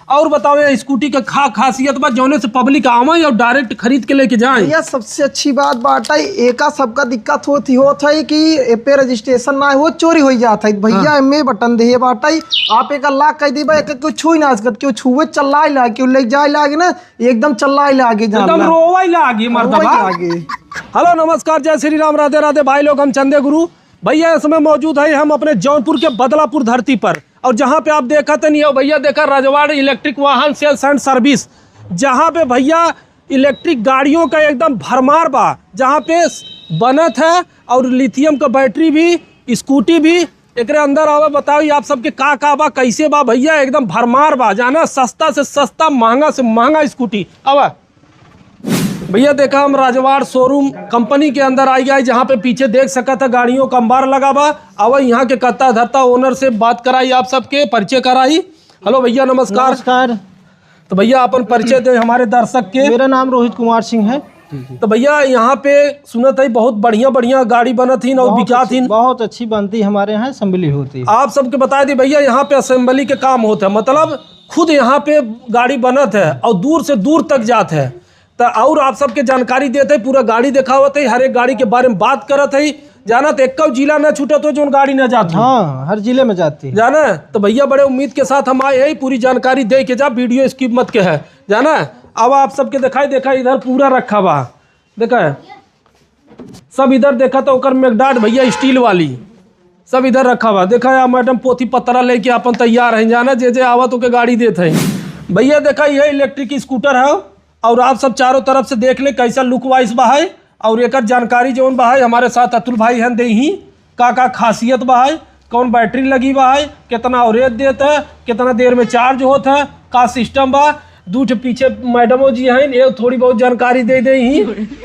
और बताओ ये स्कूटी का खासियत बा जौने से पब्लिक आवे और डायरेक्ट खरीद के लेके जाए। भैया सबसे अच्छी बात बाटा एका सबका दिक्कत होती है कि पे रजिस्ट्रेशन ना हो चोरी हो जाता है भैया। एमे बटन दे बाटा आप एक अल्लाह कह दी भाई क्यों छुई ना सकत क्यों छुए चल्लाए लागे क्यों ले जाए लागे ना एकदम चल्लाए लागे एकदम रोवाई लागे मर्दबा। हेलो नमस्कार जय श्री राम राधे राधे भाई लोग, हम चंदे गुरु भैया इस समय मौजूद है हम अपने जौनपुर के बदलापुर धरती पर। और जहाँ पे आप देखा तो नहीं हो भैया, देखा रजवाड़ इलेक्ट्रिक वाहन सेल्स एंड सर्विस, जहाँ पे भैया इलेक्ट्रिक गाड़ियों का एकदम भरमार बा, जहाँ पे बनत है और लिथियम का बैटरी भी स्कूटी भी एक अंदर आवा। बताओ आप सबके का बा कैसे बा भैया, एकदम भरमार बा, जाना सस्ता से सस्ता महंगा से महंगा स्कूटी आवा भैया। देखा हम राजवाड़ शोरूम कंपनी के अंदर आई गए, जहाँ पे पीछे देख सका था गाड़ियों का अंबार लगा बा। अब यहाँ के कत्ता धरता ओनर से बात कराई, आप सबके परिचय कराई। हेलो भैया नमस्कार। नमस्कार। तो भैया अपन परिचय दे हमारे दर्शक के। मेरा नाम रोहित कुमार सिंह है। तो भैया यहाँ पे सुनत है बहुत बढ़िया बढ़िया गाड़ी बनत थी और बिकात थी, बहुत अच्छी बनती हमारे यहाँ असेंबली होती है। आप सबके बता दी भैया यहाँ पे असेंबली के काम होता है, मतलब खुद यहाँ पे गाड़ी बनत है और दूर से दूर तक जात है। तो और आप सबके जानकारी देते है, पूरा गाड़ी दिखावत है, हर एक गाड़ी के बारे में बात करत है। जाना तो एक जिला न छूटत हो जो गाड़ी न जाती। हाँ हर जिले में जाती है जाना। तो भैया बड़े उम्मीद के साथ हम आए हैं, पूरी जानकारी दे के जा, वीडियो स्किप मत के है जाना। अब आप सबके देखा इधर पूरा रखा बा, देखा है सब इधर देखा तो ओकर मैगडाट भैया स्टील वाली सब इधर रखा बा। देखा है मैडम पोथी पत्रा लेके अपन तैयार है, जाना जे आवत होके गाड़ी देते हैं भैया। देखा ये इलेक्ट्रिक स्कूटर है और आप सब चारों तरफ से देख ले कैसा लुक वाइज बा है। और एक जानकारी जो बा है हमारे साथ अतुल भाई हैं दे ही का खासियत बा है, कौन बैटरी लगी बा है, कितना एवरेज देता है, कितना देर में चार्ज होता है, का सिस्टम बा। दूठ पीछे मैडमो जी हैं, ये थोड़ी बहुत जानकारी दे ही।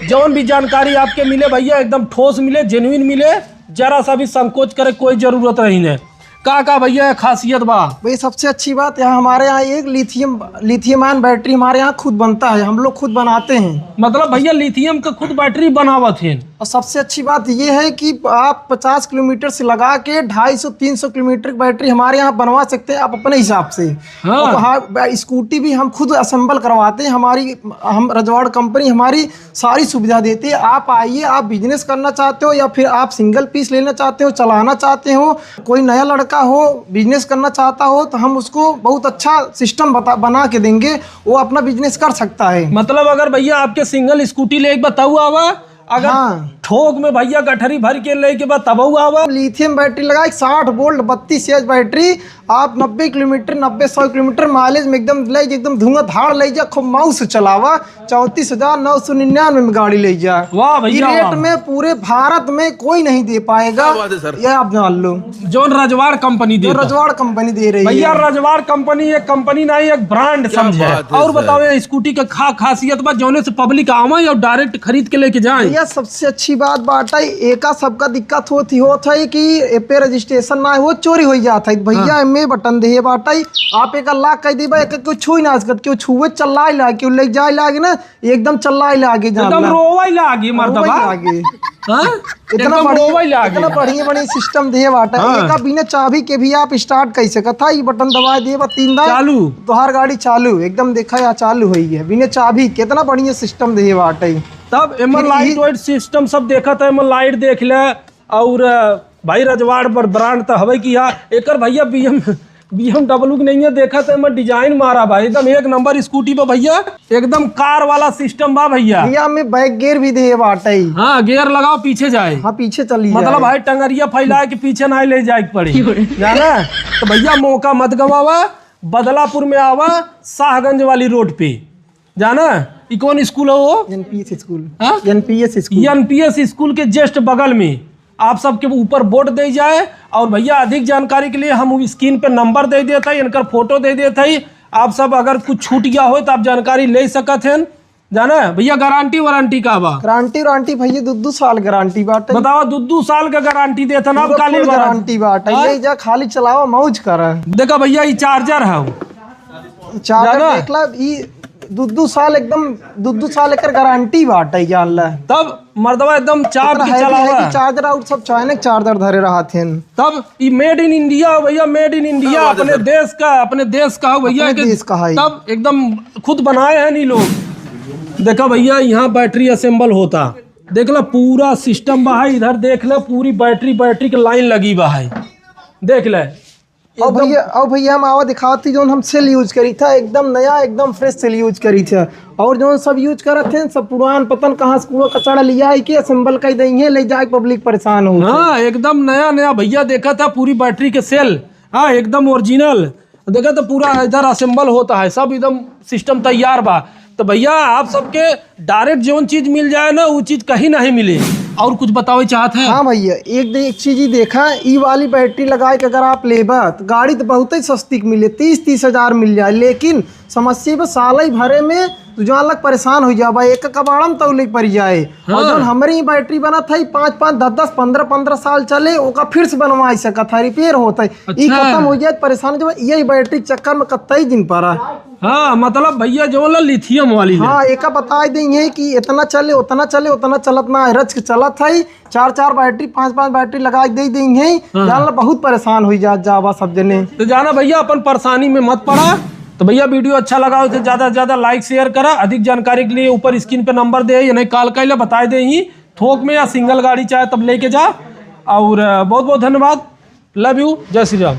जौन भी जानकारी आपके मिले भैया एकदम ठोस मिले, जेन्युइन मिले, जरा सा भी संकोच करे कोई जरूरत नहीं है। का भैया खासियत बा भाई सबसे अच्छी बात यहाँ हमारे यहाँ एक लिथियम आयन बैटरी हमारे यहाँ खुद बनता है, हम लोग खुद बनाते हैं। मतलब भैया लिथियम का खुद बैटरी बनावत है। और सबसे अच्छी बात ये है कि आप 50 किलोमीटर से लगा के 250-300 किलोमीटर की बैटरी हमारे यहाँ बनवा सकते हैं आप अपने हिसाब से। हाँ। स्कूटी भी हम खुद असेंबल करवाते हैं, हम रजवाड़ कंपनी हमारी सारी सुविधा देती है। आप आइए, आप बिजनेस करना चाहते हो या फिर आप सिंगल पीस लेना चाहते हो, चलाना चाहते हो, कोई नया लड़का हो बिजनेस करना चाहता हो तो हम उसको बहुत अच्छा सिस्टम बना के देंगे, वो अपना बिजनेस कर सकता है। मतलब अगर भैया आपके सिंगल स्कूटी ले बताऊ आवा, अगर हाँ। ठोक में भैया गठरी भर के ले के बाद तब आवा लिथियम बैटरी लगाए 60 वोल्ट 32 एच बैटरी, आप 90 किलोमीटर 90-100 किलोमीटर माइलेज में एकदम धुआं धाड़ ले जा, खूब माउस चलावा। 34,999 में गाड़ी ले जा। वाह भैया, रेट में पूरे भारत में कोई नहीं दे पाएगा, ये आप जान लो। जो रजवाड़ कंपनी दे, रजवाड़ कंपनी दे रही है भैया। रजवाड़ कंपनी एक कंपनी नहीं एक ब्रांड समझे। और बताओ ये स्कूटी का खासियत बा जौने से पब्लिक आवे और डायरेक्ट खरीद के लेके जाए। भैया सबसे अच्छी बात बाटा एका सबका दिक्कत होती है कि पे रजिस्ट्रेशन ना हो चोरी हो जाता है भैया। में बटन दे बाटा आप एक अल्लाह कह दी भाई क्यों छुई ना सकत क्यों छुए चल्लाए लागे क्यों ले जाए लागे ना एकदम चल्लाए लागे, एकदम रोवाई लागे मर्दबा। इतना बढ़िया सिस्टम दे बाटा। एक बिना चाबी के भी आप स्टार्ट कर सकत था, ये बटन दबा दिए 3 बार चालू तो हर गाड़ी चालू एकदम देखा या चालू हुई है बिना चाबी। कितना बढ़िया सिस्टम दे बाटा। तब एमन लाइट वाइट सिस्टम सब देखा था, एमन लाइट देख ले। और भाई रजवाड़ पर ब्रांड तो हवे की एक भैया BMW की नहीं है, देखा तो मैं डिजाइन मारा भाई एकदम एक नंबर स्कूटी पे भैया, एकदम कार वाला सिस्टम बा भैया। भैया में बैक गियर भी दे बाटा। हाँ गियर लगाओ पीछे जाए, हाँ पीछे चली मतलब भाई टंगरिया फैलाए कि पीछे ना ले जाए पड़े जाना। तो भैया मौका मत गवावा, बदलापुर में आवा शाहगंज वाली रोड पे जाना। कौन स्कूल है वो? NPS school. एनपीएस स्कूल के जस्ट बगल में आप सबके ऊपर बोर्ड दे जाए। और भैया अधिक जानकारी के लिए हम स्क्रीन पे नंबर दे देता है, इनका फोटो दे देता है। आप सब अगर कुछ छूट गया हो तो आप जानकारी ले सकते हैं जाना। भैया गारंटी वारंटी का बा? गारंटी भैया 2 साल गारंटी बाटे। बताओ 2 साल का गारंटी देता ना, काली गारंटी बाटे। ये जा खाली चलाओ मौज कर। देखा भैया ये चार्जर है, चार्जर देख ला, दो साल एकदम दो साल एकर गारंटी बाटे जान ला। तब मर्दवा एकदम चाप के चलावा। चार्जर आउट सब चाइना के चार्जर धरे रहा थे। तब ये मेड इन इंडिया हो भैया, मेड इन इंडिया, अपने देश का हो भैया, देश का है। तब एकदम खुद बनाए हैं नहीं लोग। देखा भैया यहाँ बैटरी असेंबल होता, देख ला पूरा सिस्टम बा है, इधर देख ले पूरी बैटरी की लाइन लगी बा है, देख ले। और भैया हम आवा दिखाती जो हम सेल यूज करी था, एकदम नया एकदम फ्रेश सेल यूज करी था। और जो सब यूज करत थे सब पुरान पतन कहाँ से कूड़ा कचड़ा लिया है कि असेंबल कर देंगे ले जाए पब्लिक परेशान हो। हाँ एकदम नया भैया देखा था पूरी बैटरी के सेल, हाँ एकदम ओरिजिनल। देखा तो पूरा इधर असेंबल होता है, सब एकदम सिस्टम तैयार बा। तो भैया आप सबके डायरेक्ट जो चीज मिल जाए ना वो चीज कहीं नहीं मिले। और कुछ बतावे चाहते हैं? हाँ भैया एक चीज ही देखा, ई वाली बैटरी लगाए के अगर आप लेबा तो गाड़ी तो बहुत ही सस्ती मिले, 30 हजार मिल जाए। लेकिन समस्या बस साल ही भरे में तू जान लग परेशान हो जाबा, एक कबाड़म तो ले पड़ जाए। हाँ। और जो हमारी बैटरी बना था 5 10 15 साल चले, ओका फिर से बनवा सकता था, रिपेयर होता है। ई खत्म हो जाए परेशान जब यही बैटरी चक्कर में कतई दिन पड़ा। हाँ मतलब भैया जो लिथियम वाली। हाँ एक बता देंगे कि इतना चले उतना चलत ना रच के चलत है। 4 बैटरी 5 बैटरी लगा दे देंगे। हाँ। जानला बहुत परेशान हो जावा सब जने। तो जाना भैया अपन परेशानी में मत पड़ा। तो भैया वीडियो अच्छा लगा हो तो ज़्यादा से ज़्यादा लाइक शेयर करा। अधिक जानकारी के लिए ऊपर स्क्रीन पे नंबर दे या नहीं कॉल कर ले, बता दे ही थोक में या सिंगल गाड़ी चाहे तब लेके जा। और बहुत बहुत धन्यवाद, लव यू, जय श्री राम।